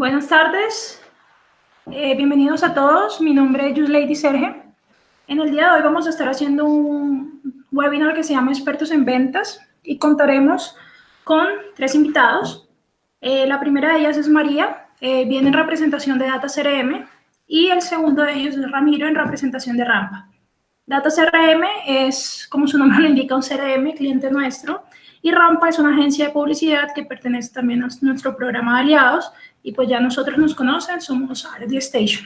Buenas tardes, bienvenidos a todos. Mi nombre es Yuslady Serge. En el día de hoy vamos a estar haciendo un webinar que se llama Expertos en Ventas y contaremos con 3 invitados. La primera de ellas es María, viene en representación de Data CRM, y el segundo de ellos es Ramiro en representación de Rampa. Data CRM es, como su nombre lo indica, un CRM, cliente nuestro, y Rampa es una agencia de publicidad que pertenece también a nuestro programa de aliados, y pues ya nosotros nos conocen, somos R&D Station.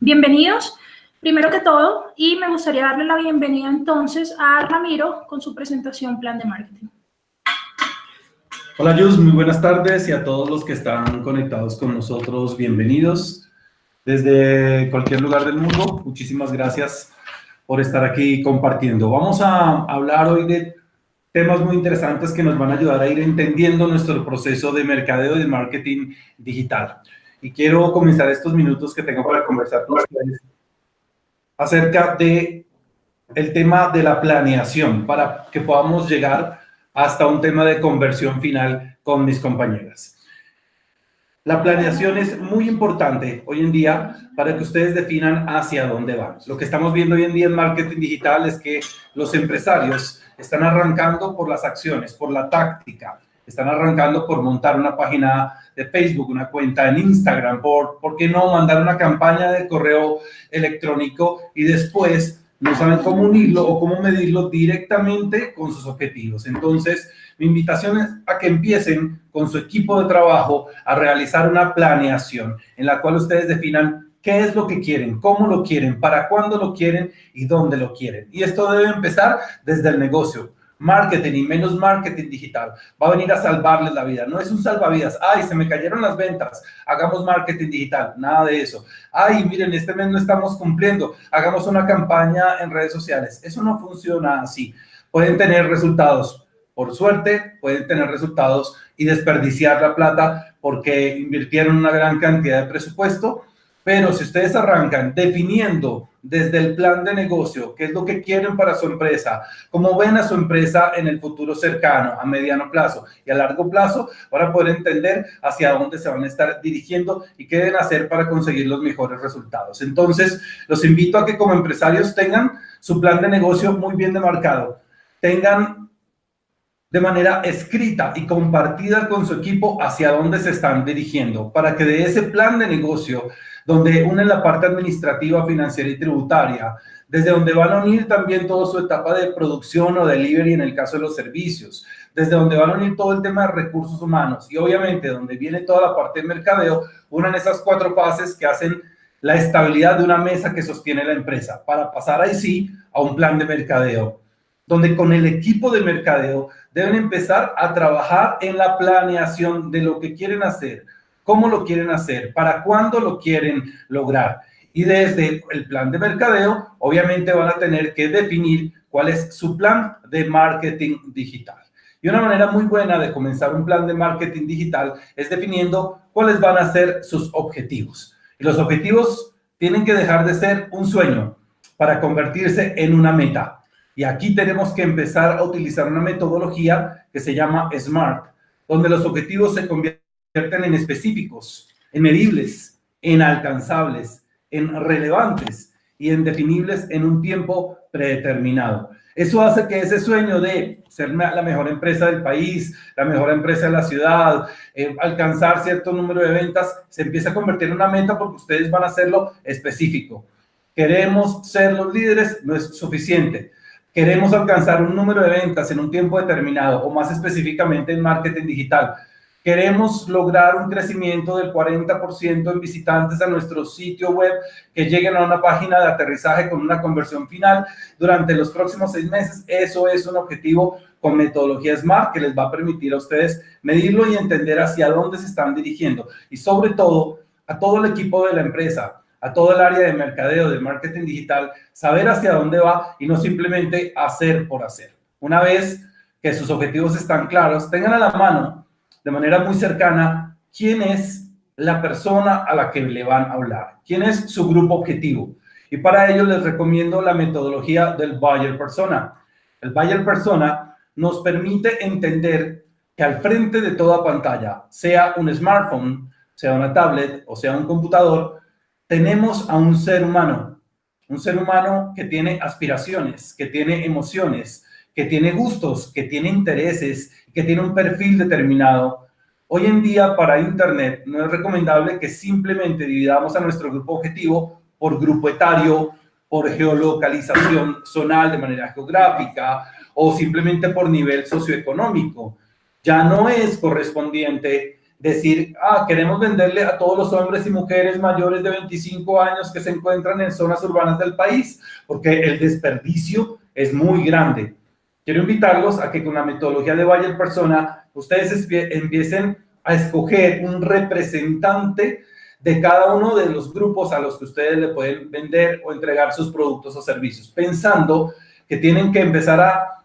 Bienvenidos, primero que todo, y me gustaría darle la bienvenida entonces a Ramiro con su presentación Plan de Marketing. Hola Yus, muy buenas tardes, y a todos los que están conectados con nosotros, bienvenidos desde cualquier lugar del mundo. Muchísimas gracias por estar aquí compartiendo. Vamos a hablar hoy de temas muy interesantes que nos van a ayudar a ir entendiendo nuestro proceso de mercadeo y de marketing digital. Y quiero comenzar estos minutos que tengo para conversar con ustedes acerca de el tema de la planeación para que podamos llegar hasta un tema de conversión final con mis compañeras. La planeación es muy importante hoy en día para que ustedes definan hacia dónde van. Lo que estamos viendo hoy en día en marketing digital es que los empresarios están arrancando por las acciones, por la táctica. Están arrancando por montar una página de Facebook, una cuenta en Instagram, ¿por qué no mandar una campaña de correo electrónico y después no saben cómo unirlo o cómo medirlo directamente con sus objetivos? Entonces, mi invitación es a que empiecen con su equipo de trabajo a realizar una planeación en la cual ustedes definan qué es lo que quieren, cómo lo quieren, para cuándo lo quieren y dónde lo quieren. Y esto debe empezar desde el negocio. Marketing y menos marketing digital va a venir a salvarles la vida. No es un salvavidas. Ay, se me cayeron las ventas, hagamos marketing digital. Nada de eso. Ay, miren, este mes no estamos cumpliendo, hagamos una campaña en redes sociales. Eso no funciona así. Pueden tener resultados por suerte, pueden tener resultados y desperdiciar la plata porque invirtieron una gran cantidad de presupuesto. Pero si ustedes arrancan definiendo desde el plan de negocio qué es lo que quieren para su empresa, cómo ven a su empresa en el futuro cercano, a mediano plazo y a largo plazo, van a poder entender hacia dónde se van a estar dirigiendo y qué deben hacer para conseguir los mejores resultados. Entonces, los invito a que como empresarios tengan su plan de negocio muy bien demarcado, tengan de manera escrita y compartida con su equipo hacia dónde se están dirigiendo, para que de ese plan de negocio, donde unen la parte administrativa, financiera y tributaria, desde donde van a unir también toda su etapa de producción o delivery en el caso de los servicios, desde donde van a unir todo el tema de recursos humanos y obviamente donde viene toda la parte de mercadeo, unan esas 4 fases que hacen la estabilidad de una mesa que sostiene la empresa, para pasar ahí sí a un plan de mercadeo, donde con el equipo de mercadeo deben empezar a trabajar en la planeación de lo que quieren hacer, cómo lo quieren hacer, para cuándo lo quieren lograr. Y desde el plan de mercadeo, obviamente van a tener que definir cuál es su plan de marketing digital. Y una manera muy buena de comenzar un plan de marketing digital es definiendo cuáles van a ser sus objetivos. Y los objetivos tienen que dejar de ser un sueño para convertirse en una meta. Y aquí tenemos que empezar a utilizar una metodología que se llama SMART, donde los objetivos se convierten en específicos, en medibles, en alcanzables, en relevantes y en definibles en un tiempo predeterminado. Eso hace que ese sueño de ser la mejor empresa del país, la mejor empresa de la ciudad, alcanzar cierto número de ventas, se empiece a convertir en una meta porque ustedes van a hacerlo específico. Queremos ser los líderes, no es suficiente. Queremos alcanzar un número de ventas en un tiempo determinado, o más específicamente en marketing digital. Queremos lograr un crecimiento del 40% en visitantes a nuestro sitio web que lleguen a una página de aterrizaje con una conversión final durante los próximos 6 meses. Eso es un objetivo con metodología SMART que les va a permitir a ustedes medirlo y entender hacia dónde se están dirigiendo. Y sobre todo, a todo el equipo de la empresa, a todo el área de mercadeo, de marketing digital, saber hacia dónde va y no simplemente hacer por hacer. Una vez que sus objetivos están claros, tengan a la mano de manera muy cercana quién es la persona a la que le van a hablar, quién es su grupo objetivo. Y para ello les recomiendo la metodología del Buyer Persona. El Buyer Persona nos permite entender que al frente de toda pantalla, sea un smartphone, sea una tablet o sea un computador, tenemos a un ser humano que tiene aspiraciones, que tiene emociones, que tiene gustos, que tiene intereses, que tiene un perfil determinado. Hoy en día para Internet no es recomendable que simplemente dividamos a nuestro grupo objetivo por grupo etario, por geolocalización zonal de manera geográfica o simplemente por nivel socioeconómico. Ya no es correspondiente decir, queremos venderle a todos los hombres y mujeres mayores de 25 años que se encuentran en zonas urbanas del país, porque el desperdicio es muy grande. Quiero invitarlos a que con la metodología de Buyer Persona, ustedes empiecen a escoger un representante de cada uno de los grupos a los que ustedes le pueden vender o entregar sus productos o servicios, pensando que tienen que empezar a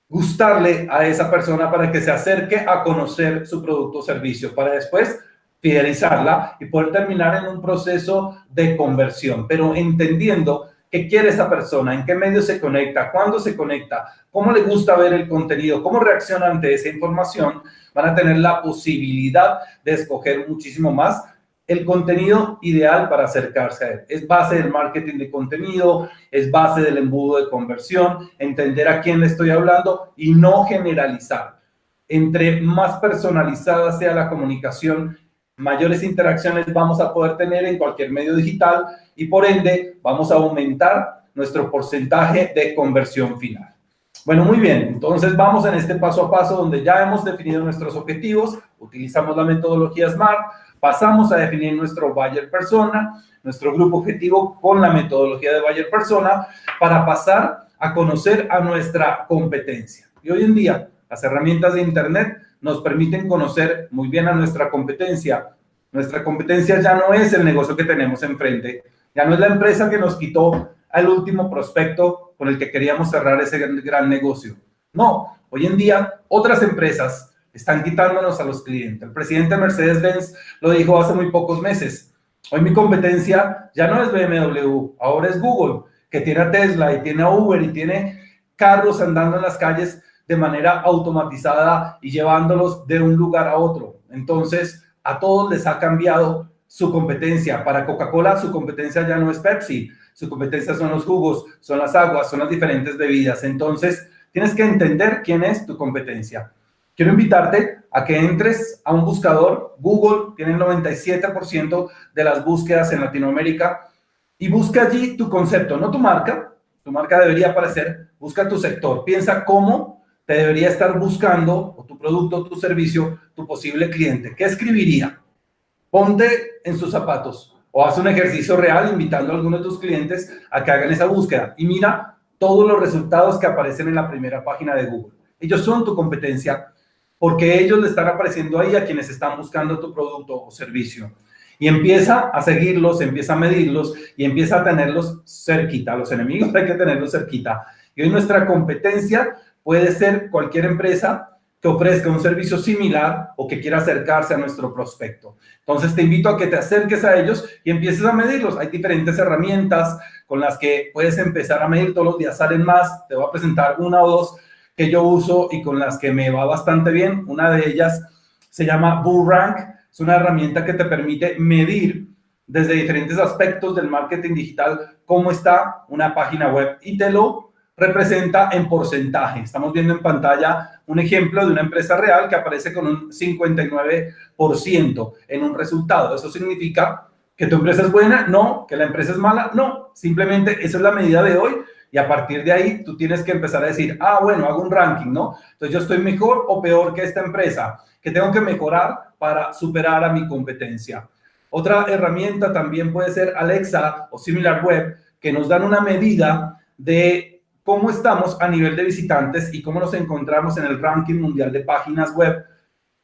gustarle a esa persona para que se acerque a conocer su producto o servicio, para después fidelizarla y poder terminar en un proceso de conversión, pero entendiendo qué quiere esa persona, en qué medio se conecta, cuándo se conecta, cómo le gusta ver el contenido, cómo reacciona ante esa información, van a tener la posibilidad de escoger muchísimo más el contenido ideal para acercarse a él. Es base del marketing de contenido, es base del embudo de conversión, entender a quién le estoy hablando y no generalizar. Entre más personalizada sea la comunicación, mayores interacciones vamos a poder tener en cualquier medio digital y por ende vamos a aumentar nuestro porcentaje de conversión final. Bueno, muy bien, entonces vamos en este paso a paso donde ya hemos definido nuestros objetivos, utilizamos la metodología SMART, pasamos a definir nuestro Buyer Persona, nuestro grupo objetivo con la metodología de Buyer Persona para pasar a conocer a nuestra competencia. Y hoy en día las herramientas de Internet nos permiten conocer muy bien a nuestra competencia. Nuestra competencia ya no es el negocio que tenemos enfrente, ya no es la empresa que nos quitó al último prospecto con el que queríamos cerrar ese gran negocio. No, hoy en día otras empresas están quitándonos a los clientes. El presidente Mercedes-Benz lo dijo hace muy pocos meses. Hoy mi competencia ya no es BMW, ahora es Google, que tiene a Tesla y tiene a Uber y tiene carros andando en las calles de manera automatizada y llevándolos de un lugar a otro. Entonces, a todos les ha cambiado su competencia. Para Coca-Cola, su competencia ya no es Pepsi. Su competencia son los jugos, son las aguas, son las diferentes bebidas. Entonces, tienes que entender quién es tu competencia. Quiero invitarte a que entres a un buscador. Google tiene el 97% de las búsquedas en Latinoamérica y busca allí tu concepto, no tu marca. Tu marca debería aparecer, busca tu sector. Piensa cómo te debería estar buscando o tu producto, o tu servicio, tu posible cliente. ¿Qué escribiría? Ponte en sus zapatos o haz un ejercicio real invitando a alguno de tus clientes a que hagan esa búsqueda y mira todos los resultados que aparecen en la primera página de Google. Ellos son tu competencia porque ellos le están apareciendo ahí a quienes están buscando tu producto o servicio. Y empieza a seguirlos, empieza a medirlos y empieza a tenerlos cerquita. Los enemigos hay que tenerlos cerquita. Y hoy nuestra competencia puede ser cualquier empresa que ofrezca un servicio similar o que quiera acercarse a nuestro prospecto. Entonces te invito a que te acerques a ellos y empieces a medirlos. Hay diferentes herramientas con las que puedes empezar a medir. Todos los días salen más. Te voy a presentar una o dos que yo uso y con las que me va bastante bien. Una de ellas se llama BullRank. Es una herramienta que te permite medir desde diferentes aspectos del marketing digital cómo está una página web y te lo representa en porcentaje. Estamos viendo en pantalla un ejemplo de una empresa real que aparece con un 59% en un resultado. ¿Eso significa que tu empresa es buena? No. ¿Que la empresa es mala? No. Simplemente esa es la medida de hoy y a partir de ahí tú tienes que empezar a decir, bueno, hago un ranking, ¿no? Entonces yo estoy mejor o peor que esta empresa, que tengo que mejorar para superar a mi competencia. Otra herramienta también puede ser Alexa o SimilarWeb, que nos dan una medida de cómo estamos a nivel de visitantes y cómo nos encontramos en el ranking mundial de páginas web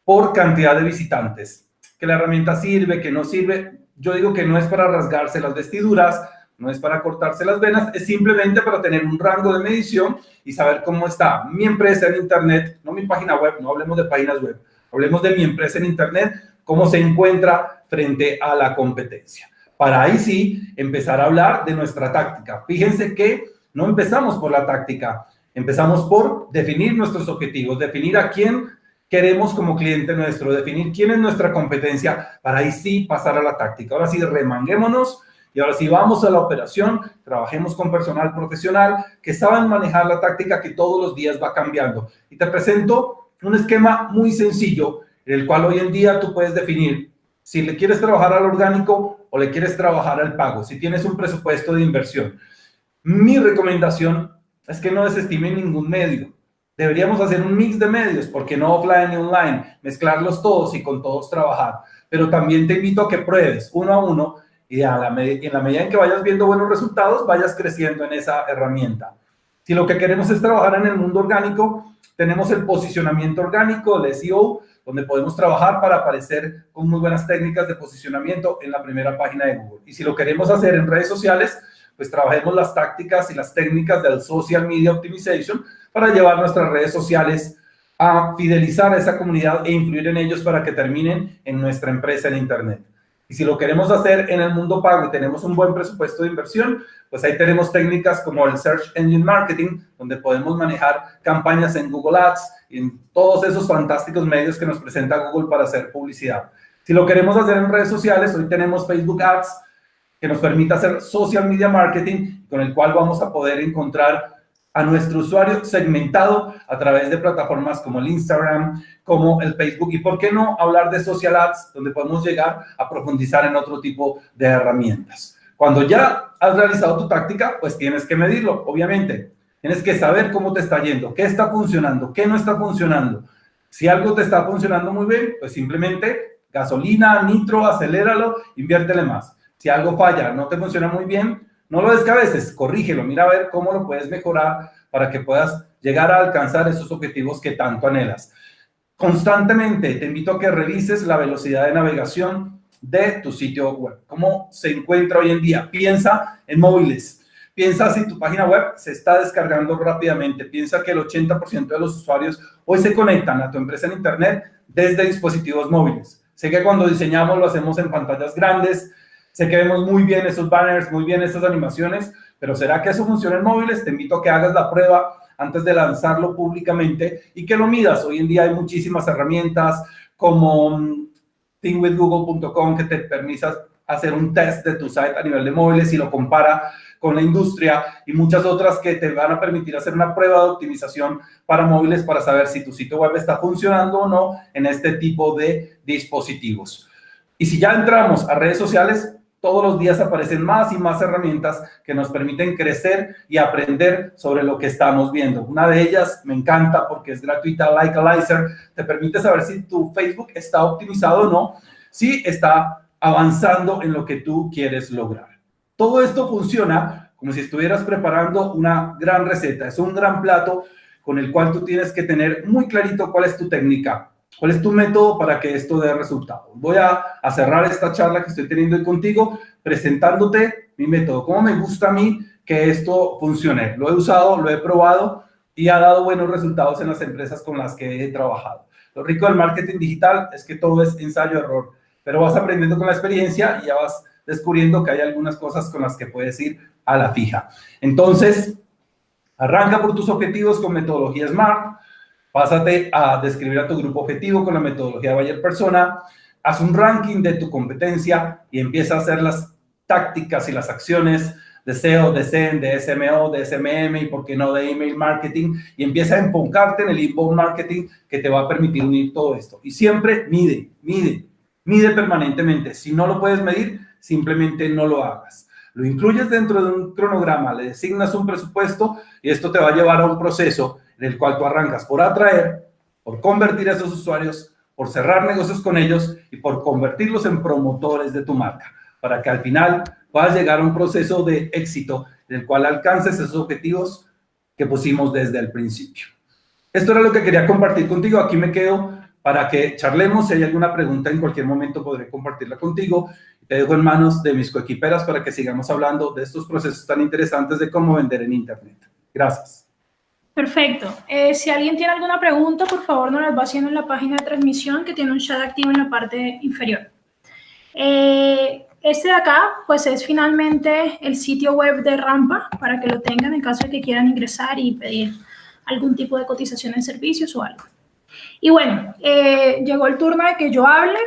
por cantidad de visitantes. Que la herramienta sirve, que no sirve. Yo digo que no es para rasgarse las vestiduras, no es para cortarse las venas, es simplemente para tener un rango de medición y saber cómo está mi empresa en Internet, no mi página web, no hablemos de páginas web, hablemos de mi empresa en Internet, cómo se encuentra frente a la competencia. Para ahí sí empezar a hablar de nuestra táctica. Fíjense que no empezamos por la táctica, empezamos por definir nuestros objetivos, definir a quién queremos como cliente nuestro definir quién es nuestra competencia para ahí sí pasar a la táctica. Ahora sí, remanguémonos y ahora sí vamos a la operación, trabajemos con personal profesional que saben manejar la táctica que todos los días va cambiando. Y te presento un esquema muy sencillo en el cual hoy en día tú puedes definir si le quieres trabajar al orgánico o le quieres trabajar al pago, si tienes un presupuesto de inversión. Mi recomendación es que no desestimen ningún medio. Deberíamos hacer un mix de medios, porque no offline y online, mezclarlos todos y con todos trabajar. Pero también te invito a que pruebes uno a uno y en la medida en que vayas viendo buenos resultados, vayas creciendo en esa herramienta. Si lo que queremos es trabajar en el mundo orgánico, tenemos el posicionamiento orgánico, el SEO, donde podemos trabajar para aparecer con muy buenas técnicas de posicionamiento en la primera página de Google. Y si lo queremos hacer en redes sociales, pues trabajemos las tácticas y las técnicas del Social Media Optimization para llevar nuestras redes sociales a fidelizar a esa comunidad e influir en ellos para que terminen en nuestra empresa en Internet. Y si lo queremos hacer en el mundo pago y tenemos un buen presupuesto de inversión, pues ahí tenemos técnicas como el Search Engine Marketing, donde podemos manejar campañas en Google Ads y en todos esos fantásticos medios que nos presenta Google para hacer publicidad. Si lo queremos hacer en redes sociales, hoy tenemos Facebook Ads, que nos permite hacer social media marketing, con el cual vamos a poder encontrar a nuestro usuario segmentado a través de plataformas como el Instagram, como el Facebook, y por qué no hablar de social ads, donde podemos llegar a profundizar en otro tipo de herramientas. Cuando ya has realizado tu táctica, pues tienes que medirlo, obviamente. Tienes que saber cómo te está yendo, qué está funcionando, qué no está funcionando. Si algo te está funcionando muy bien, pues simplemente gasolina, nitro, aceléralo, inviértele más. Si algo falla, no te funciona muy bien, no lo descabeces, corrígelo, mira a ver cómo lo puedes mejorar para que puedas llegar a alcanzar esos objetivos que tanto anhelas. Constantemente te invito a que revises la velocidad de navegación de tu sitio web. ¿Cómo se encuentra hoy en día? Piensa en móviles. Piensa si tu página web se está descargando rápidamente. Piensa que el 80% de los usuarios hoy se conectan a tu empresa en Internet desde dispositivos móviles. Sé que cuando diseñamos lo hacemos en pantallas grandes. Sé que vemos muy bien esos banners, muy bien esas animaciones, pero ¿será que eso funciona en móviles? Te invito a que hagas la prueba antes de lanzarlo públicamente y que lo midas. Hoy en día hay muchísimas herramientas como thingwithgoogle.com que te permite hacer un test de tu site a nivel de móviles y lo compara con la industria, y muchas otras que te van a permitir hacer una prueba de optimización para móviles para saber si tu sitio web está funcionando o no en este tipo de dispositivos. Y si ya entramos a redes sociales, todos los días aparecen más y más herramientas que nos permiten crecer y aprender sobre lo que estamos viendo. Una de ellas me encanta porque es gratuita, Likealizer, te permite saber si tu Facebook está optimizado o no, si está avanzando en lo que tú quieres lograr. Todo esto funciona como si estuvieras preparando una gran receta. Es un gran plato con el cual tú tienes que tener muy clarito cuál es tu técnica. ¿Cuál es tu método para que esto dé resultados? Voy a cerrar esta charla que estoy teniendo hoy contigo presentándote mi método. ¿Cómo me gusta a mí que esto funcione? Lo he usado, lo he probado y ha dado buenos resultados en las empresas con las que he trabajado. Lo rico del marketing digital es que todo es ensayo-error, pero vas aprendiendo con la experiencia y ya vas descubriendo que hay algunas cosas con las que puedes ir a la fija. Entonces, arranca por tus objetivos con metodología SMART. Pásate a describir a tu grupo objetivo con la metodología Buyer Persona, haz un ranking de tu competencia y empieza a hacer las tácticas y las acciones de SEO, de SEM, de SMO, de SMM y por qué no de email marketing, y empieza a enfocarte en el inbound marketing que te va a permitir unir todo esto. Y siempre mide permanentemente. Si no lo puedes medir, simplemente no lo hagas. Lo incluyes dentro de un cronograma, le designas un presupuesto y esto te va a llevar a un proceso en el cual tú arrancas por atraer, por convertir a esos usuarios, por cerrar negocios con ellos y por convertirlos en promotores de tu marca, para que al final puedas llegar a un proceso de éxito en el cual alcances esos objetivos que pusimos desde el principio. Esto era lo que quería compartir contigo. Aquí me quedo para que charlemos. Si hay alguna pregunta, en cualquier momento podré compartirla contigo. Te dejo en manos de mis coequiperas para que sigamos hablando de estos procesos tan interesantes de cómo vender en Internet. Gracias. Perfecto. Si alguien tiene alguna pregunta, por favor nos las va haciendo en la página de transmisión que tiene un chat activo en la parte inferior. Este de acá, pues es finalmente el sitio web de Rampa para que lo tengan en caso de que quieran ingresar y pedir algún tipo de cotización en servicios o algo. Y bueno, llegó el turno de que yo hable.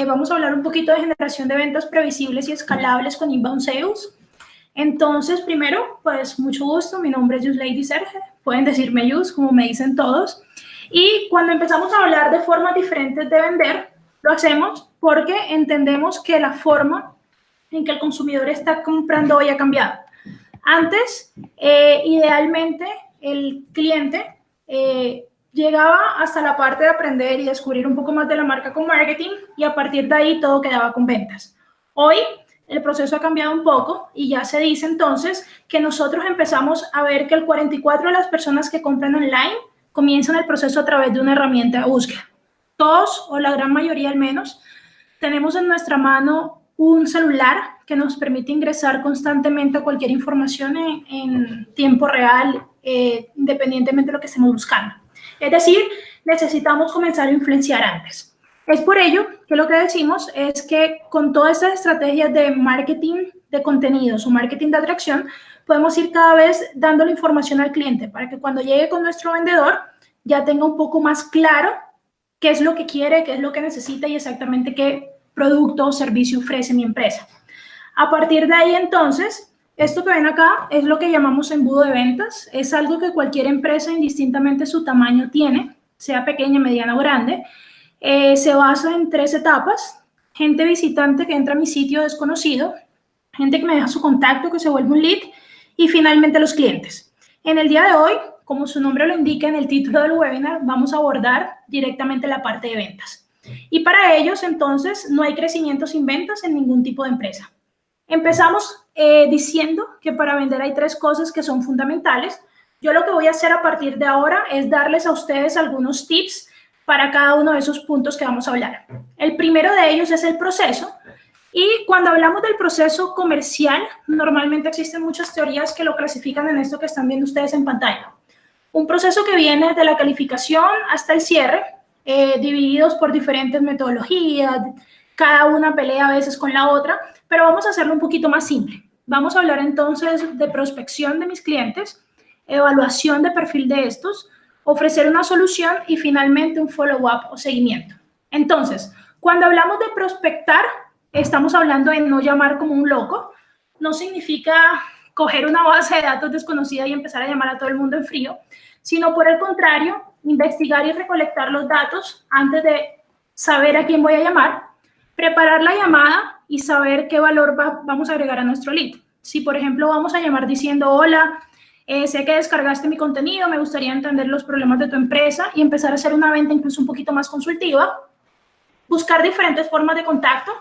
Vamos a hablar un poquito de generación de ventas previsibles y escalables con Inbound Sales. Entonces, primero, pues mucho gusto. Mi nombre es Yuslady Serge. Pueden decirme Yus, como me dicen todos. Y cuando empezamos a hablar de formas diferentes de vender, lo hacemos porque entendemos que la forma en que el consumidor está comprando hoy ha cambiado. Antes, idealmente, el cliente llegaba hasta la parte de aprender y descubrir un poco más de la marca con marketing y a partir de ahí todo quedaba con ventas. Hoy el proceso ha cambiado un poco y ya se dice entonces que nosotros empezamos a ver que el 44% de las personas que compran online comienzan el proceso a través de una herramienta de búsqueda. Todos, o la gran mayoría al menos, tenemos en nuestra mano un celular que nos permite ingresar constantemente a cualquier información en tiempo real, independientemente de lo que estemos buscando. Es decir, necesitamos comenzar a influenciar antes. Es por ello que lo que decimos es que con todas estas estrategias de marketing de contenidos o marketing de atracción, podemos ir cada vez dando la información al cliente para que cuando llegue con nuestro vendedor ya tenga un poco más claro qué es lo que quiere, qué es lo que necesita y exactamente qué producto o servicio ofrece mi empresa. A partir de ahí, entonces, esto que ven acá es lo que llamamos embudo de ventas. Es algo que cualquier empresa, indistintamente su tamaño, tiene, sea pequeña, mediana o grande. Se basa en 3 etapas. Gente visitante que entra a mi sitio desconocido, gente que me deja su contacto, que se vuelve un lead, y finalmente los clientes. En el día de hoy, como su nombre lo indica en el título del webinar, vamos a abordar directamente la parte de ventas. Y para ellos, entonces, no hay crecimiento sin ventas en ningún tipo de empresa. Empezamos diciendo que para vender hay 3 cosas que son fundamentales. Yo lo que voy a hacer a partir de ahora es darles a ustedes algunos tips para cada uno de esos puntos que vamos a hablar. El primero de ellos es el proceso. Y cuando hablamos del proceso comercial, normalmente existen muchas teorías que lo clasifican en esto que están viendo ustedes en pantalla. Un proceso que viene de la calificación hasta el cierre, divididos por diferentes metodologías, cada una pelea a veces con la otra, pero vamos a hacerlo un poquito más simple. Vamos a hablar entonces de prospección de mis clientes, evaluación de perfil de estos, ofrecer una solución y finalmente un follow-up o seguimiento. Entonces, cuando hablamos de prospectar, estamos hablando de no llamar como un loco. No significa coger una base de datos desconocida y empezar a llamar a todo el mundo en frío, sino por el contrario, investigar y recolectar los datos antes de saber a quién voy a llamar, preparar la llamada y saber qué valor vamos a agregar a nuestro lead. Si, por ejemplo, vamos a llamar diciendo, hola, sé que descargaste mi contenido, me gustaría entender los problemas de tu empresa y empezar a hacer una venta incluso un poquito más consultiva, buscar diferentes formas de contacto.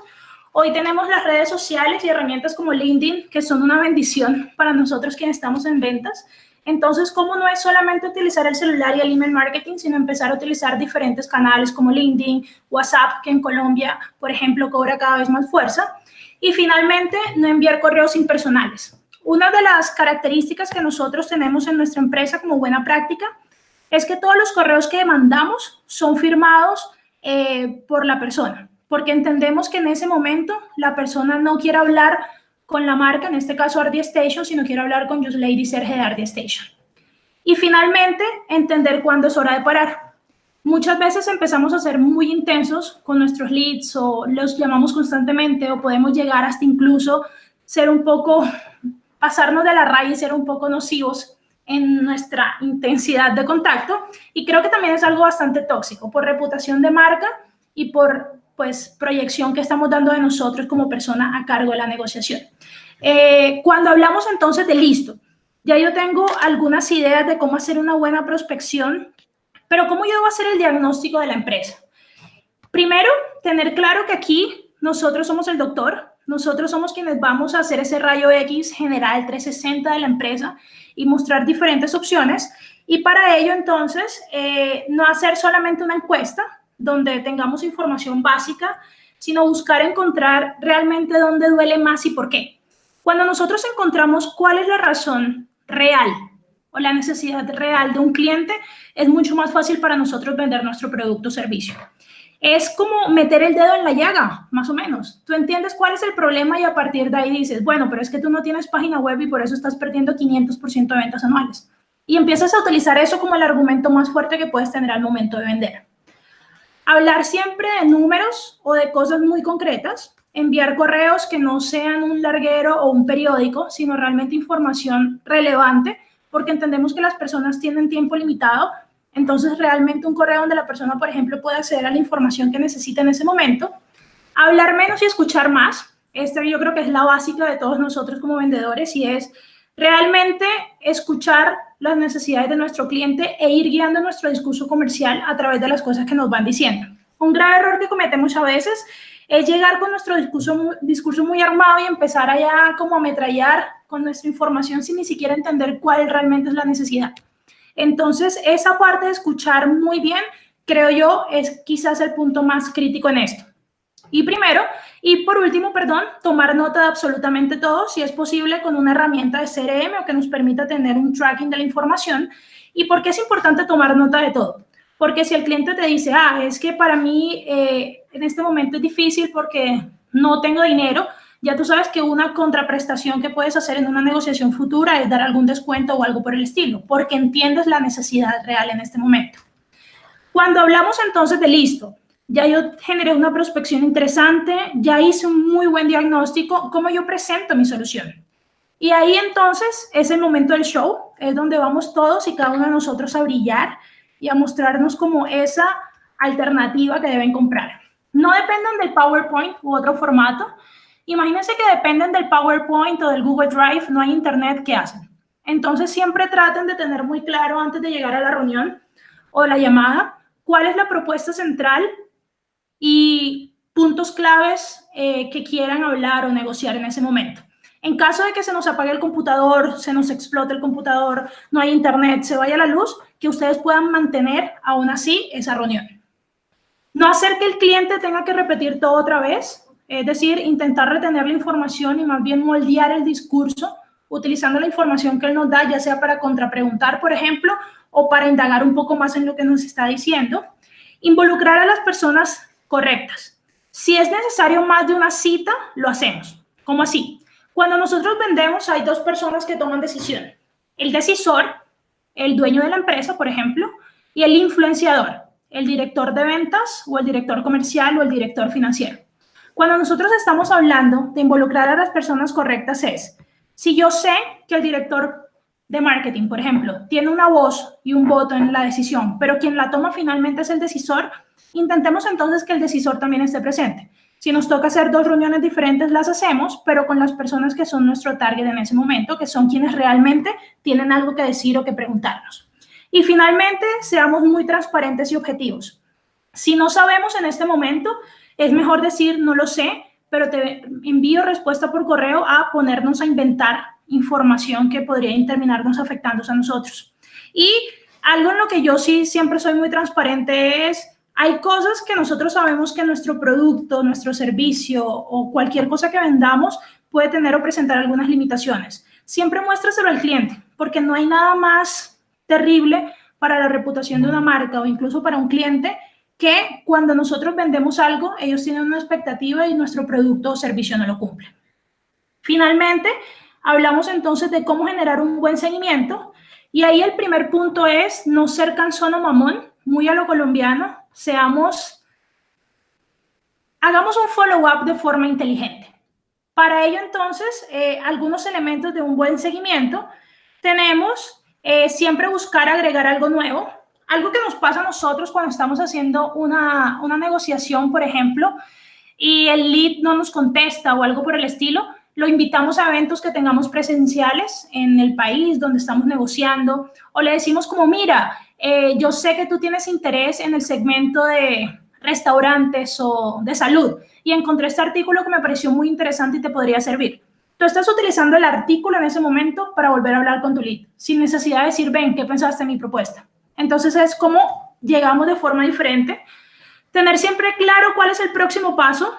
Hoy tenemos las redes sociales y herramientas como LinkedIn, que son una bendición para nosotros quienes estamos en ventas. Entonces, ¿cómo no es solamente utilizar el celular y el email marketing, sino empezar a utilizar diferentes canales como LinkedIn, WhatsApp, que en Colombia, por ejemplo, cobra cada vez más fuerza? Y finalmente, no enviar correos impersonales. Una de las características que nosotros tenemos en nuestra empresa como buena práctica es que todos los correos que mandamos son firmados por la persona, porque entendemos que en ese momento la persona no quiere hablar con la marca, en este caso RD Station, sino quiere hablar con Yuslady Serge de RD Station. Y finalmente, entender cuándo es hora de parar. Muchas veces empezamos a ser muy intensos con nuestros leads o los llamamos constantemente o podemos llegar hasta incluso ser un poco, pasarnos de la raya y ser un poco nocivos en nuestra intensidad de contacto. Y creo que también es algo bastante tóxico por reputación de marca y por pues proyección que estamos dando de nosotros como persona a cargo de la negociación. Cuando hablamos entonces de listo, ya yo tengo algunas ideas de cómo hacer una buena prospección, pero ¿cómo yo debo hacer el diagnóstico de la empresa? Primero, tener claro que aquí nosotros somos el doctor, nosotros somos quienes vamos a hacer ese rayo X general 360 de la empresa y mostrar diferentes opciones. Y para ello, entonces, no hacer solamente una encuesta, donde tengamos información básica, sino buscar encontrar realmente dónde duele más y por qué. Cuando nosotros encontramos cuál es la razón real o la necesidad real de un cliente, es mucho más fácil para nosotros vender nuestro producto o servicio. Es como meter el dedo en la llaga, más o menos. Tú entiendes cuál es el problema y a partir de ahí dices, bueno, pero es que tú no tienes página web y por eso estás perdiendo 500% de ventas anuales. y empiezas a utilizar eso como el argumento más fuerte que puedes tener al momento de vender. Hablar siempre de números o de cosas muy concretas, enviar correos que no sean un larguero o un periódico, sino realmente información relevante, porque entendemos que las personas tienen tiempo limitado. Entonces, realmente un correo donde la persona, por ejemplo, puede acceder a la información que necesita en ese momento. Hablar menos y escuchar más. Esta yo creo que es la básica de todos nosotros como vendedores, y es realmente escuchar las necesidades de nuestro cliente e ir guiando nuestro discurso comercial a través de las cosas que nos van diciendo. Un grave error que cometemos a veces es llegar con nuestro discurso muy armado y empezar allá como a ametrallar con nuestra información sin ni siquiera entender cuál realmente es la necesidad. Entonces, esa parte de escuchar muy bien, creo yo, es quizás el punto más crítico en esto. Y por último, tomar nota de absolutamente todo, si es posible con una herramienta de CRM o que nos permita tener un tracking de la información. ¿Y por qué es importante tomar nota de todo? Porque si el cliente te dice, es que para mí en este momento es difícil porque no tengo dinero, ya tú sabes que una contraprestación que puedes hacer en una negociación futura es dar algún descuento o algo por el estilo, porque entiendes la necesidad real en este momento. Cuando hablamos entonces de listo, ya yo generé una prospección interesante, ya hice un muy buen diagnóstico, ¿cómo yo presento mi solución? Y ahí entonces es el momento del show, es donde vamos todos y cada uno de nosotros a brillar y a mostrarnos como esa alternativa que deben comprar. No dependen del PowerPoint u otro formato. Imagínense que dependen del PowerPoint o del Google Drive, no hay internet, ¿qué hacen? Entonces siempre traten de tener muy claro antes de llegar a la reunión o la llamada cuál es la propuesta central y puntos claves que quieran hablar o negociar en ese momento. En caso de que se nos apague el computador, se nos explote el computador, no hay internet, se vaya la luz, que ustedes puedan mantener aún así esa reunión. No hacer que el cliente tenga que repetir todo otra vez, es decir, intentar retener la información y más bien moldear el discurso utilizando la información que él nos da, ya sea para contrapreguntar, por ejemplo, o para indagar un poco más en lo que nos está diciendo. Involucrar a las personas correctas. Si es necesario más de una cita, lo hacemos. ¿Cómo así? Cuando nosotros vendemos, hay dos personas que toman decisión. El decisor, el dueño de la empresa, por ejemplo, y el influenciador, el director de ventas o el director comercial o el director financiero. Cuando nosotros estamos hablando de involucrar a las personas correctas es, si yo sé que el director de marketing, por ejemplo, tiene una voz y un voto en la decisión, pero quien la toma finalmente es el decisor, intentemos entonces que el decisor también esté presente. Si nos toca hacer dos reuniones diferentes, las hacemos, pero con las personas que son nuestro target en ese momento, que son quienes realmente tienen algo que decir o que preguntarnos. Y finalmente, seamos muy transparentes y objetivos. Si no sabemos en este momento, es mejor decir no lo sé, pero te envío respuesta por correo a ponernos a inventar información que podría terminarnos afectando a nosotros. Y algo en lo que yo sí siempre soy muy transparente es, hay cosas que nosotros sabemos que nuestro producto, nuestro servicio o cualquier cosa que vendamos puede tener o presentar algunas limitaciones. Siempre muéstraselo al cliente, porque no hay nada más terrible para la reputación de una marca o incluso para un cliente que cuando nosotros vendemos algo, ellos tienen una expectativa y nuestro producto o servicio no lo cumple. Finalmente, hablamos entonces de cómo generar un buen seguimiento, y ahí el primer punto es no ser cansón o mamón, muy a lo colombiano, hagamos un follow-up de forma inteligente. Para ello, entonces, algunos elementos de un buen seguimiento, tenemos siempre buscar agregar algo nuevo, algo que nos pasa a nosotros cuando estamos haciendo una negociación, por ejemplo, y el lead no nos contesta o algo por el estilo, lo invitamos a eventos que tengamos presenciales en el país donde estamos negociando, o le decimos como, mira, yo sé que tú tienes interés en el segmento de restaurantes o de salud y encontré este artículo que me pareció muy interesante y te podría servir. Tú estás utilizando el artículo en ese momento para volver a hablar con tu lead, sin necesidad de decir, ven, ¿qué pensaste de mi propuesta? Entonces es como llegamos de forma diferente. Tener siempre claro cuál es el próximo paso.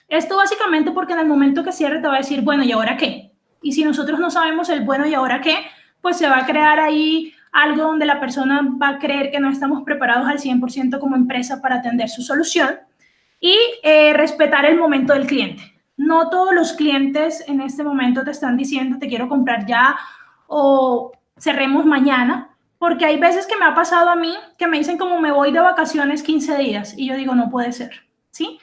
Esto básicamente porque en el momento que cierre te va a decir, bueno, ¿y ahora qué? Y si nosotros no sabemos el bueno y ahora qué, pues se va a crear ahí algo donde la persona va a creer que no estamos preparados al 100% como empresa para atender su solución. Y respetar el momento del cliente. No todos los clientes en este momento te están diciendo te quiero comprar ya o cerremos mañana, porque hay veces que me ha pasado a mí que me dicen como me voy de vacaciones 15 días y yo digo no puede ser, ¿sí?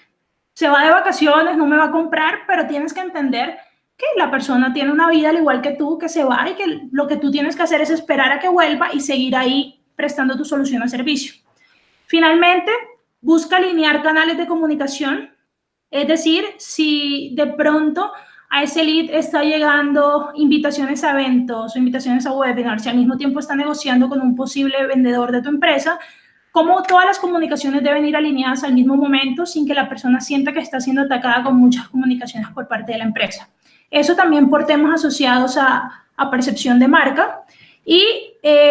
Se va de vacaciones, no me va a comprar, pero tienes que entender que la persona tiene una vida al igual que tú, que se va y que lo que tú tienes que hacer es esperar a que vuelva y seguir ahí prestando tu solución a servicio. Finalmente, busca alinear canales de comunicación, es decir, si de pronto a ese lead está llegando invitaciones a eventos o invitaciones a webinars y al mismo tiempo está negociando con un posible vendedor de tu empresa, cómo todas las comunicaciones deben ir alineadas al mismo momento sin que la persona sienta que está siendo atacada con muchas comunicaciones por parte de la empresa. Eso también por temas asociados a percepción de marca. Y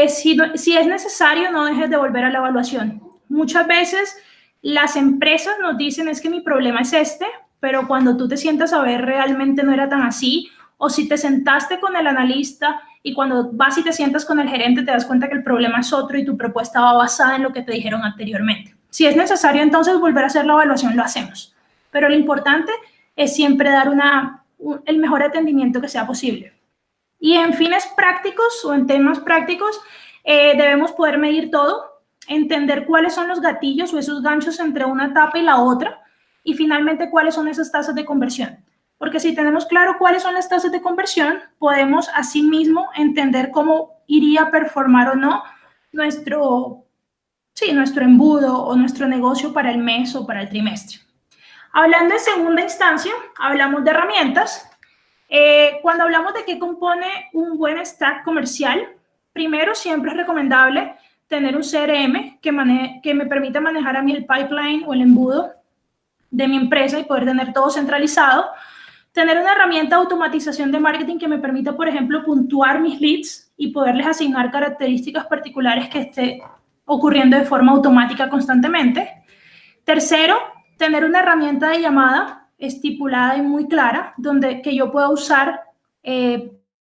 si es necesario, no dejes de volver a la evaluación. Muchas veces las empresas nos dicen es que mi problema es este, pero cuando tú te sientas a ver realmente no era tan así, o si te sentaste con el analista y cuando vas y te sientas con el gerente te das cuenta que el problema es otro y tu propuesta va basada en lo que te dijeron anteriormente. Si es necesario entonces volver a hacer la evaluación, lo hacemos. Pero lo importante es siempre dar el mejor atendimiento que sea posible. Y en fines prácticos o en temas prácticos debemos poder medir todo, entender cuáles son los gatillos o esos ganchos entre una etapa y la otra y finalmente cuáles son esas tasas de conversión. Porque si tenemos claro cuáles son las tasas de conversión, podemos asimismo entender cómo iría a performar o no nuestro embudo o nuestro negocio para el mes o para el trimestre. Hablando en segunda instancia, hablamos de herramientas. Cuando hablamos de qué compone un buen stack comercial, primero siempre es recomendable tener un CRM que me permita manejar a mí el pipeline o el embudo de mi empresa y poder tener todo centralizado. Tener una herramienta de automatización de marketing que me permita, por ejemplo, puntuar mis leads y poderles asignar características particulares que esté ocurriendo de forma automática constantemente. Tercero, tener una herramienta de llamada estipulada y muy clara que yo pueda usar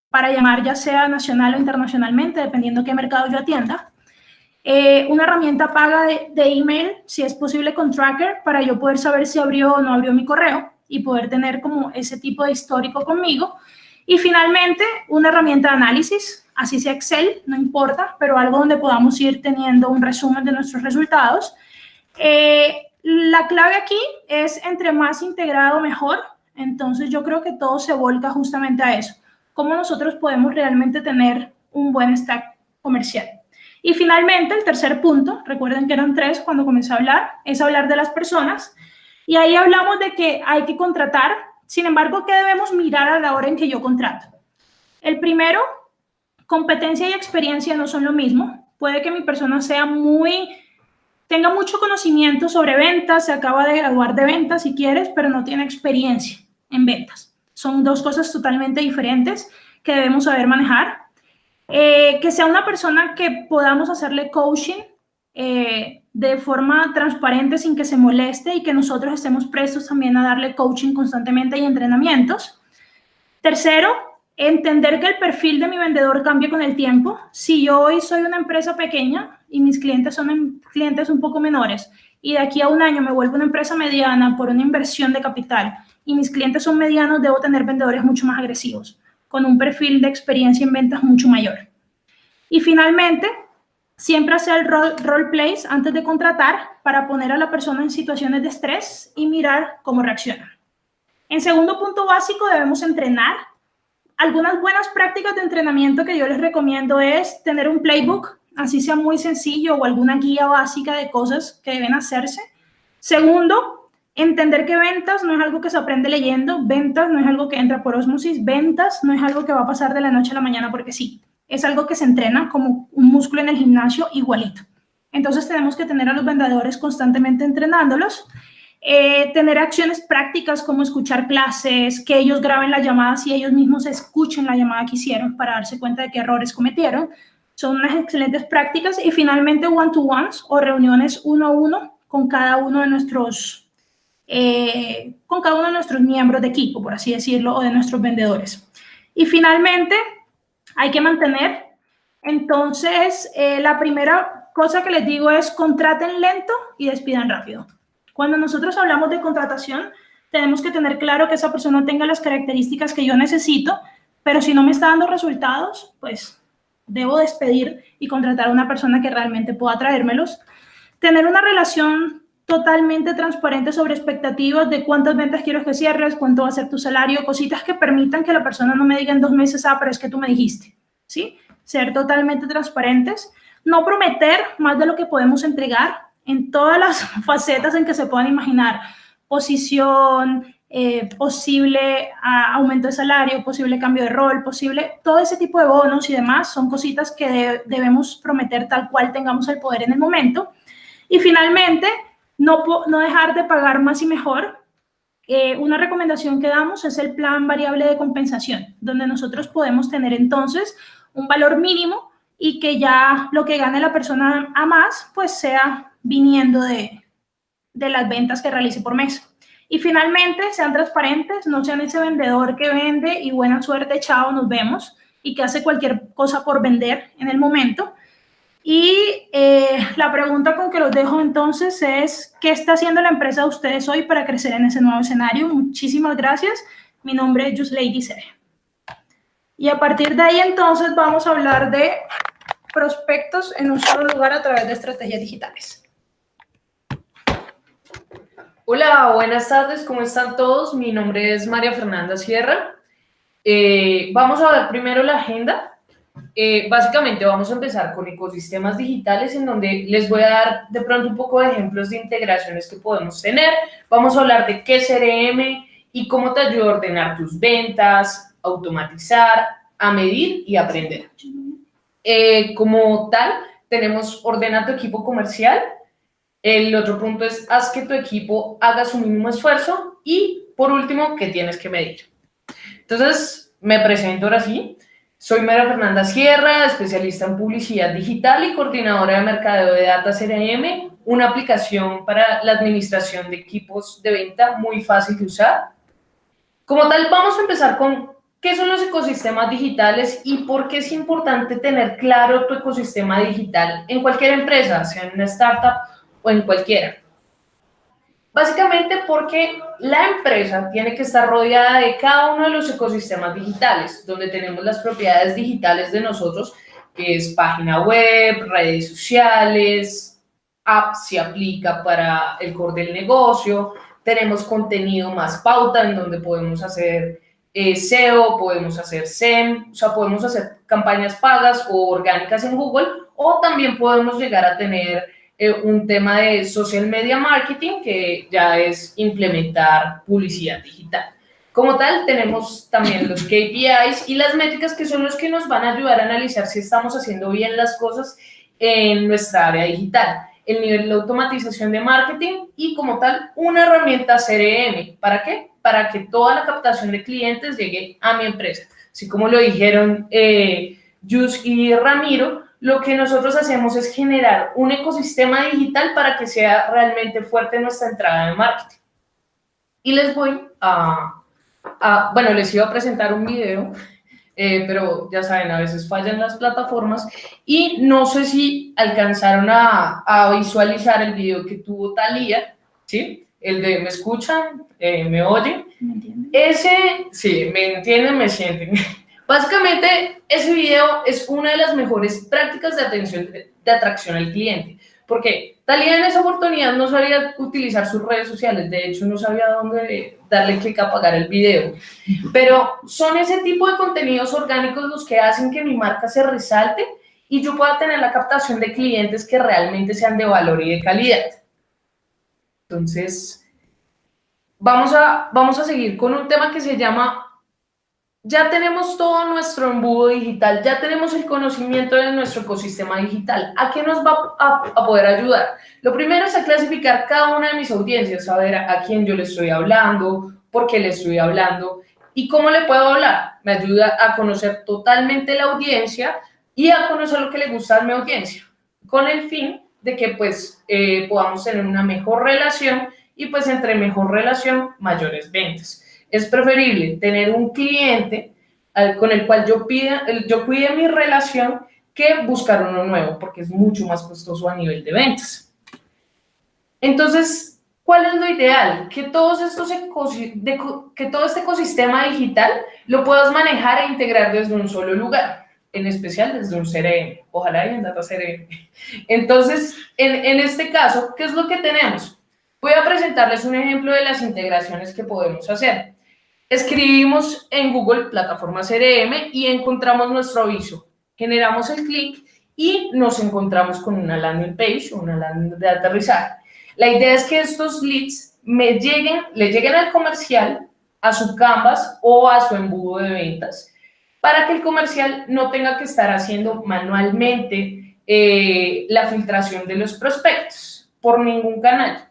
para llamar ya sea nacional o internacionalmente, dependiendo qué mercado yo atienda. Una herramienta paga de email, si es posible con tracker, para yo poder saber si abrió o no abrió mi correo y poder tener como ese tipo de histórico conmigo. Y finalmente, una herramienta de análisis, así sea Excel, no importa, pero algo donde podamos ir teniendo un resumen de nuestros resultados. La clave aquí es entre más integrado, mejor. Entonces, yo creo que todo se volca justamente a eso. Cómo nosotros podemos realmente tener un buen stack comercial. Y finalmente, el tercer punto, recuerden que eran 3 cuando comencé a hablar, es hablar de las personas. Y ahí hablamos de que hay que contratar. Sin embargo, ¿qué debemos mirar a la hora en que yo contrato? El primero, competencia y experiencia no son lo mismo. Puede que mi persona tenga mucho conocimiento sobre ventas, se acaba de graduar de ventas si quieres, pero no tiene experiencia en ventas. Son 2 cosas totalmente diferentes que debemos saber manejar. Que sea una persona que podamos hacerle coaching de forma transparente sin que se moleste y que nosotros estemos prestos también a darle coaching constantemente y entrenamientos. Tercero, entender que el perfil de mi vendedor cambia con el tiempo. Si yo hoy soy una empresa pequeña y mis clientes son clientes un poco menores y de aquí a un año me vuelvo una empresa mediana por una inversión de capital y mis clientes son medianos, debo tener vendedores mucho más agresivos, con un perfil de experiencia en ventas mucho mayor. Y finalmente, siempre hacer el role plays antes de contratar para poner a la persona en situaciones de estrés y mirar cómo reacciona. En segundo punto básico, debemos entrenar. Algunas buenas prácticas de entrenamiento que yo les recomiendo es tener un playbook, así sea muy sencillo, o alguna guía básica de cosas que deben hacerse. Segundo, entender que ventas no es algo que se aprende leyendo, ventas no es algo que entra por ósmosis, ventas no es algo que va a pasar de la noche a la mañana porque sí. Es algo que se entrena como un músculo en el gimnasio igualito. Entonces tenemos que tener a los vendedores constantemente entrenándolos, tener acciones prácticas como escuchar clases, que ellos graben las llamadas y ellos mismos escuchen la llamada que hicieron para darse cuenta de qué errores cometieron. Son unas excelentes prácticas. Y finalmente one-to-ones o reuniones 1 a 1 con cada uno de nuestros miembros de equipo, por así decirlo, o de nuestros vendedores. Y finalmente, hay que mantener. Entonces, la primera cosa que les digo es contraten lento y despidan rápido. Cuando nosotros hablamos de contratación, tenemos que tener claro que esa persona tenga las características que yo necesito, pero si no me está dando resultados, pues debo despedir y contratar a una persona que realmente pueda traérmelos. Tener una relación totalmente transparente sobre expectativas de cuántas ventas quiero que cierres, cuánto va a ser tu salario, cositas que permitan que la persona no me diga en 2 meses, pero es que tú me dijiste, ¿sí? Ser totalmente transparentes, no prometer más de lo que podemos entregar en todas las facetas en que se puedan imaginar, posición, posible aumento de salario, posible cambio de rol, posible, todo ese tipo de bonos y demás son cositas que debemos prometer tal cual tengamos el poder en el momento. Y finalmente, no dejar de pagar más y mejor. Una recomendación que damos es el plan variable de compensación, donde nosotros podemos tener entonces un valor mínimo y que ya lo que gane la persona a más, pues sea viniendo de las ventas que realice por mes. Y finalmente, sean transparentes, no sean ese vendedor que vende y buena suerte, chao, nos vemos, y que hace cualquier cosa por vender en el momento. Y la pregunta con que los dejo entonces es, ¿qué está haciendo la empresa de ustedes hoy para crecer en ese nuevo escenario? Muchísimas gracias. Mi nombre es Yuslady Sergio. Y a partir de ahí entonces vamos a hablar de prospectos en un solo lugar a través de estrategias digitales. Hola, buenas tardes, ¿cómo están todos? Mi nombre es María Fernanda Sierra. Vamos a ver primero la agenda. Básicamente vamos a empezar con ecosistemas digitales, en donde les voy a dar de pronto un poco de ejemplos de integraciones que podemos tener. Vamos a hablar de qué es CRM y cómo te ayuda a ordenar tus ventas, automatizar, a medir y aprender. Como tal, tenemos ordena tu equipo comercial. El otro punto es haz que tu equipo haga su mínimo esfuerzo. Y por último, ¿qué tienes que medir? Entonces, me presento ahora sí. Soy María Fernanda Sierra, especialista en publicidad digital y coordinadora de mercadeo de Data CRM, una aplicación para la administración de equipos de venta muy fácil de usar. Como tal, vamos a empezar con qué son los ecosistemas digitales y por qué es importante tener claro tu ecosistema digital en cualquier empresa, sea en una startup o en cualquiera. Básicamente porque la empresa tiene que estar rodeada de cada uno de los ecosistemas digitales, donde tenemos las propiedades digitales de nosotros, que es página web, redes sociales, app si aplica para el core del negocio, tenemos contenido más pauta en donde podemos hacer SEO, podemos hacer SEM, o sea, podemos hacer campañas pagas o orgánicas en Google, o también podemos llegar a tener un tema de social media marketing, que ya es implementar publicidad digital. Como tal, tenemos también los KPIs y las métricas, que son los que nos van a ayudar a analizar si estamos haciendo bien las cosas en nuestra área digital. El nivel de automatización de marketing y, como tal, una herramienta CRM. ¿Para qué? Para que toda la captación de clientes llegue a mi empresa. Así como lo dijeron Yus y Ramiro, lo que nosotros hacemos es generar un ecosistema digital para que sea realmente fuerte nuestra entrada de marketing. Y les voy bueno, les iba a presentar un video, pero ya saben, a veces fallan las plataformas y no sé si alcanzaron a visualizar el video que tuvo Thalía, ¿sí? El de ¿me escuchan? ¿Me oyen? ¿Me entienden? Ese, sí, me entienden, me sienten. Básicamente, ese video es una de las mejores prácticas de atracción al cliente, porque Thalía en esa oportunidad no sabía utilizar sus redes sociales, de hecho no sabía dónde darle clic a apagar el video, pero son ese tipo de contenidos orgánicos los que hacen que mi marca se resalte y yo pueda tener la captación de clientes que realmente sean de valor y de calidad. Entonces, vamos a seguir con un tema que se llama: ya tenemos todo nuestro embudo digital, ya tenemos el conocimiento de nuestro ecosistema digital. ¿A qué nos va a poder ayudar? Lo primero es a clasificar cada una de mis audiencias, saber a quién yo le estoy hablando, por qué le estoy hablando y cómo le puedo hablar. Me ayuda a conocer totalmente la audiencia y a conocer lo que le gusta a mi audiencia, con el fin de que pues podamos tener una mejor relación y pues entre mejor relación, mayores ventas. Es preferible tener un cliente con el cual yo cuide mi relación que buscar uno nuevo, porque es mucho más costoso a nivel de ventas. Entonces, ¿cuál es lo ideal? Que todo este ecosistema digital lo puedas manejar e integrar desde un solo lugar. en especial desde un CRM, ojalá y en Data CRM. Entonces, en este caso, ¿qué es lo que tenemos? Voy a presentarles un ejemplo de las integraciones que podemos hacer. Escribimos en Google plataforma CRM y encontramos nuestro aviso. Generamos el clic y nos encontramos con una landing page o una landing de aterrizaje. La idea es que estos leads le lleguen al comercial, a su canvas o a su embudo de ventas, para que el comercial no tenga que estar haciendo manualmente la filtración de los prospectos por ningún canal.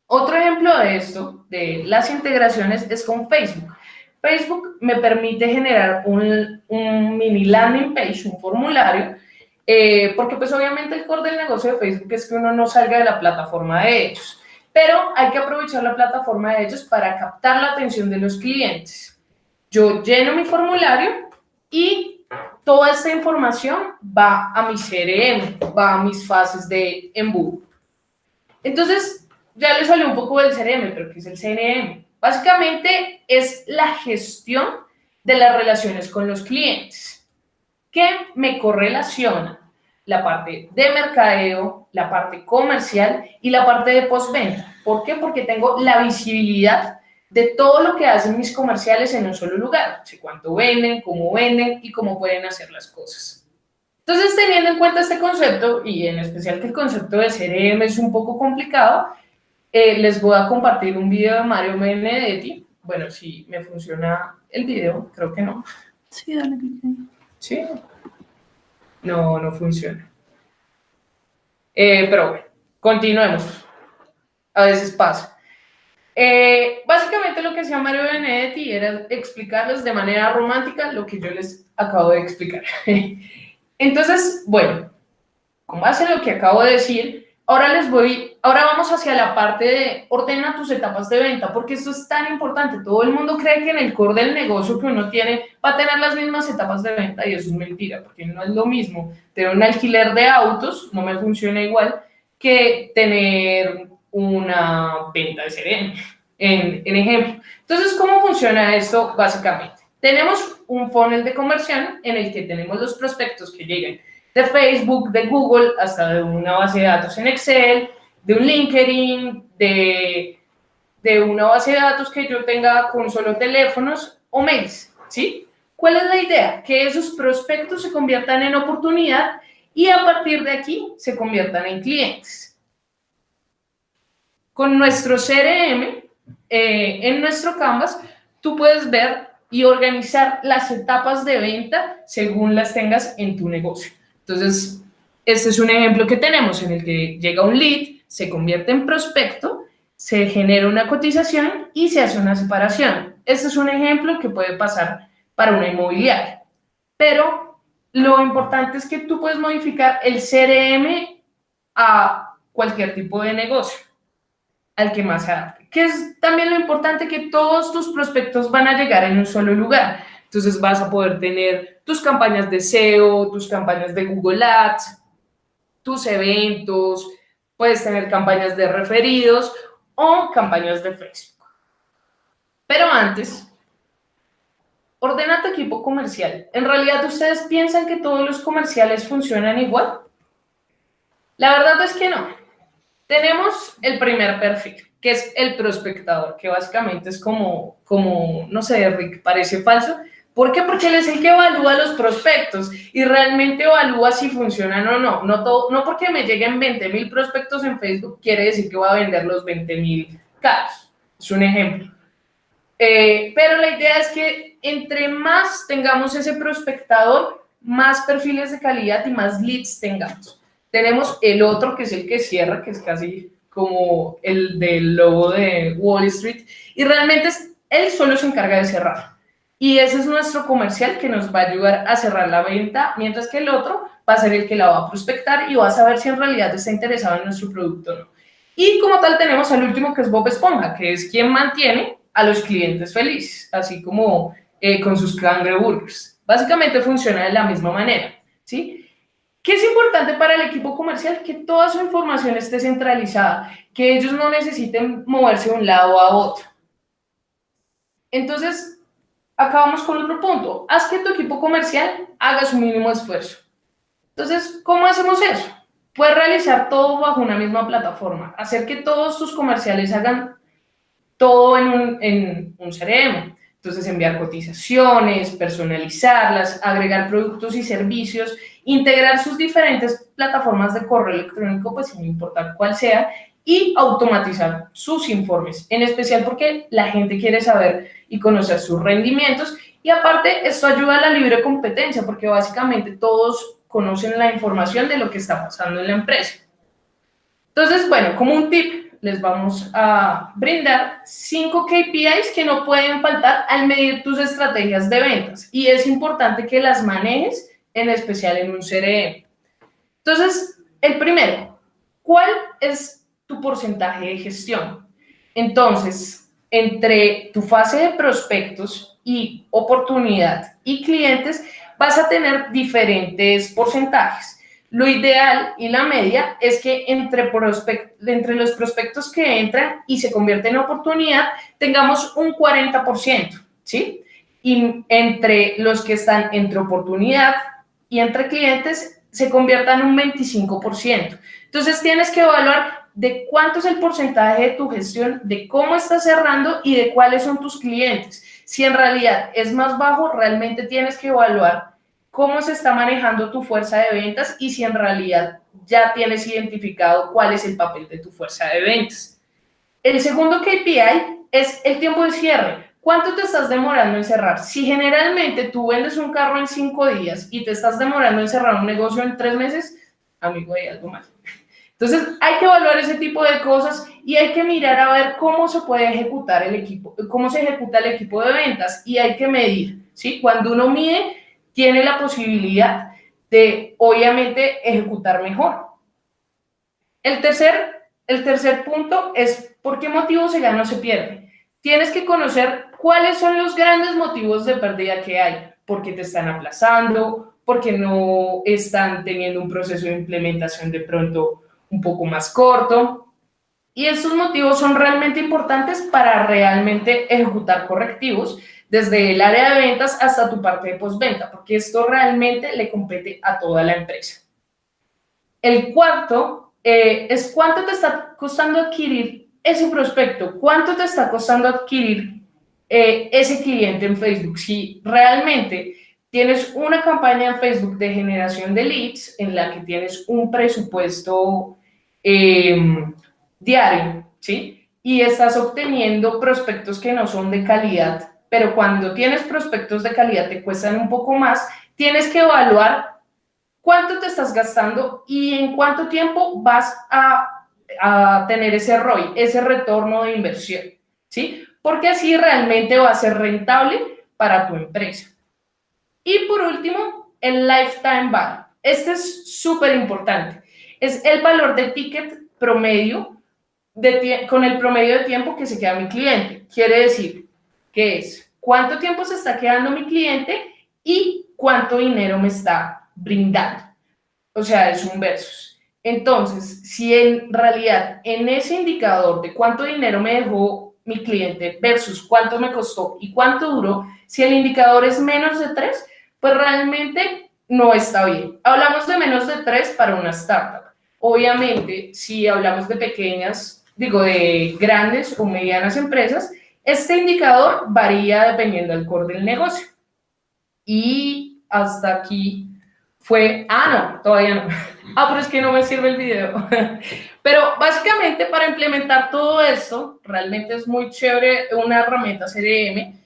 Otro ejemplo de esto, de las integraciones, es con Facebook. Facebook me permite generar un mini landing page, un formulario, porque pues obviamente el core del negocio de Facebook es que uno no salga de la plataforma de ellos, pero hay que aprovechar la plataforma de ellos para captar la atención de los clientes. Yo lleno mi formulario y toda esta información va a mi CRM, va a mis fases de embudo. Entonces, ya les hablé un poco del CRM, pero ¿qué es el CRM? Básicamente es la gestión de las relaciones con los clientes, que me correlaciona la parte de mercadeo, la parte comercial y la parte de postventa. ¿Por qué? Porque tengo la visibilidad de todo lo que hacen mis comerciales en un solo lugar. Sé cuánto venden, cómo venden y cómo pueden hacer las cosas. Entonces, teniendo en cuenta este concepto, y en especial que el concepto de CRM es un poco complicado, les voy a compartir un video de Mario Benedetti. Bueno, si me funciona el video, creo que no. Sí, dale clic ahí. ¿Sí? No, no funciona. Pero bueno, continuemos. A veces pasa. Básicamente lo que hacía Mario Benedetti era explicarles de manera romántica lo que yo les acabo de explicar. Entonces, bueno, con base en lo que acabo de decir, ahora vamos hacia la parte de ordena tus etapas de venta, porque esto es tan importante. Todo el mundo cree que en el core del negocio que uno tiene va a tener las mismas etapas de venta, y eso es mentira, porque no es lo mismo tener un alquiler de autos, no me funciona igual, que tener una venta de CRM, en ejemplo. Entonces, ¿cómo funciona esto básicamente? Tenemos un funnel de conversión en el que tenemos los prospectos que llegan de Facebook, de Google, hasta de una base de datos en Excel, de un LinkedIn, de una base de datos que yo tenga con solo teléfonos o mails, ¿sí? ¿Cuál es la idea? Que esos prospectos se conviertan en oportunidad y a partir de aquí se conviertan en clientes. Con nuestro CRM, en nuestro Canvas, tú puedes ver y organizar las etapas de venta según las tengas en tu negocio. Entonces, este es un ejemplo que tenemos en el que llega un lead, se convierte en prospecto, se genera una cotización y se hace una separación. Este es un ejemplo que puede pasar para una inmobiliaria. Pero lo importante es que tú puedes modificar el CRM a cualquier tipo de negocio, al que más se adapte. Que es también lo importante, que todos tus prospectos van a llegar en un solo lugar. Entonces vas a poder tener tus campañas de SEO, tus campañas de Google Ads, tus eventos, puedes tener campañas de referidos o campañas de Facebook. Pero antes, ordena tu equipo comercial. ¿En realidad ustedes piensan que todos los comerciales funcionan igual? La verdad es que no. Tenemos el primer perfil, que es el prospectador, que básicamente es como no sé, Rick, parece falso. ¿Por qué? Porque él es el que evalúa los prospectos y realmente evalúa si funcionan o no. No porque me lleguen 20,000 prospectos en Facebook quiere decir que voy a vender los 20,000 casos. Es un ejemplo. Pero la idea es que entre más tengamos ese prospectador, más perfiles de calidad y más leads tengamos. Tenemos el otro, que es el que cierra, que es casi como el del logo de Wall Street, y realmente él solo se encarga de cerrar. Y ese es nuestro comercial que nos va a ayudar a cerrar la venta, mientras que el otro va a ser el que la va a prospectar y va a saber si en realidad está interesado en nuestro producto o no. Y como tal tenemos al último, que es Bob Esponja, que es quien mantiene a los clientes felices, así como con sus cangreburgers. Básicamente funciona de la misma manera, ¿sí? ¿Qué es importante para el equipo comercial? Que toda su información esté centralizada, que ellos no necesiten moverse de un lado a otro. Entonces, acá vamos con otro punto. Haz que tu equipo comercial haga su mínimo esfuerzo. Entonces, ¿cómo hacemos eso? Puedes realizar todo bajo una misma plataforma, hacer que todos tus comerciales hagan todo en un CRM. Entonces, enviar cotizaciones, personalizarlas, agregar productos y servicios, integrar sus diferentes plataformas de correo electrónico, pues sin importar cuál sea, y automatizar sus informes, en especial porque la gente quiere saber y conocer sus rendimientos. Y aparte, esto ayuda a la libre competencia, porque básicamente todos conocen la información de lo que está pasando en la empresa. Entonces, bueno, como un tip, les vamos a brindar 5 KPIs que no pueden faltar al medir tus estrategias de ventas. Y es importante que las manejes, en especial en un CRM. Entonces, el primero, ¿cuál es tu porcentaje de gestión? Entonces, entre tu fase de prospectos y oportunidad y clientes, vas a tener diferentes porcentajes. Lo ideal y la media es que entre los prospectos que entran y se convierten en oportunidad, tengamos un 40%, ¿sí? Y entre los que están entre oportunidad y entre clientes, se conviertan en un 25%. Entonces, tienes que evaluar de cuánto es el porcentaje de tu gestión, de cómo estás cerrando y de cuáles son tus clientes. Si en realidad es más bajo, realmente tienes que evaluar cómo se está manejando tu fuerza de ventas y si en realidad ya tienes identificado cuál es el papel de tu fuerza de ventas. El segundo KPI es el tiempo de cierre. ¿Cuánto te estás demorando en cerrar? Si generalmente tú vendes un carro en 5 días y te estás demorando en cerrar un negocio en 3 meses, amigo, hay algo mal. Entonces, hay que evaluar ese tipo de cosas y hay que mirar a ver cómo se puede ejecutar el equipo, cómo se ejecuta el equipo de ventas y hay que medir, ¿sí? Cuando uno mide, tiene la posibilidad de, obviamente, ejecutar mejor. El tercer punto es ¿por qué motivo se gana o se pierde? Tienes que conocer cuáles son los grandes motivos de pérdida que hay. ¿Por qué te están aplazando? ¿Por qué no están teniendo un proceso de implementación de pronto un poco más corto? Y estos motivos son realmente importantes para realmente ejecutar correctivos desde el área de ventas hasta tu parte de postventa, porque esto realmente le compete a toda la empresa. El cuarto es cuánto te está costando adquirir ese prospecto, cuánto te está costando adquirir ese cliente en Facebook. Si realmente tienes una campaña en Facebook de generación de leads en la que tienes un presupuesto diario, ¿sí? Y estás obteniendo prospectos que no son de calidad, pero cuando tienes prospectos de calidad te cuestan un poco más, tienes que evaluar cuánto te estás gastando y en cuánto tiempo vas a tener ese ROI, ese retorno de inversión, ¿sí? Porque así realmente va a ser rentable para tu empresa. Y por último, el lifetime value. Este es súper importante. Es el valor de ticket promedio con el promedio de tiempo que se queda mi cliente. Quiere decir que es cuánto tiempo se está quedando mi cliente y cuánto dinero me está brindando. O sea, es un versus. Entonces, si en realidad en ese indicador de cuánto dinero me dejó mi cliente versus cuánto me costó y cuánto duró, si el indicador es menos de 3, pues realmente no está bien. Hablamos de menos de 3 para una startup. Obviamente, si hablamos de de grandes o medianas empresas, este indicador varía dependiendo del core del negocio. Y hasta aquí fue, no, todavía no. Pero es que no me sirve el video. Pero básicamente para implementar todo esto, realmente es muy chévere una herramienta CRM,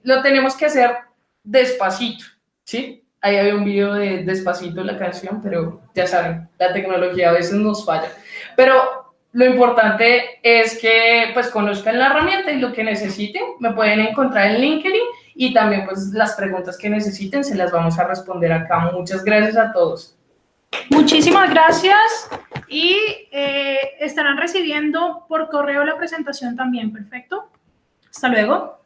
lo tenemos que hacer despacito, ¿sí? Ahí había un video de Despacito, la canción, pero ya saben, la tecnología a veces nos falla. Pero lo importante es que pues conozcan la herramienta y lo que necesiten, me pueden encontrar en LinkedIn y también pues las preguntas que necesiten se las vamos a responder acá. Muchas gracias a todos. Muchísimas gracias y estarán recibiendo por correo la presentación también. Perfecto. Hasta luego.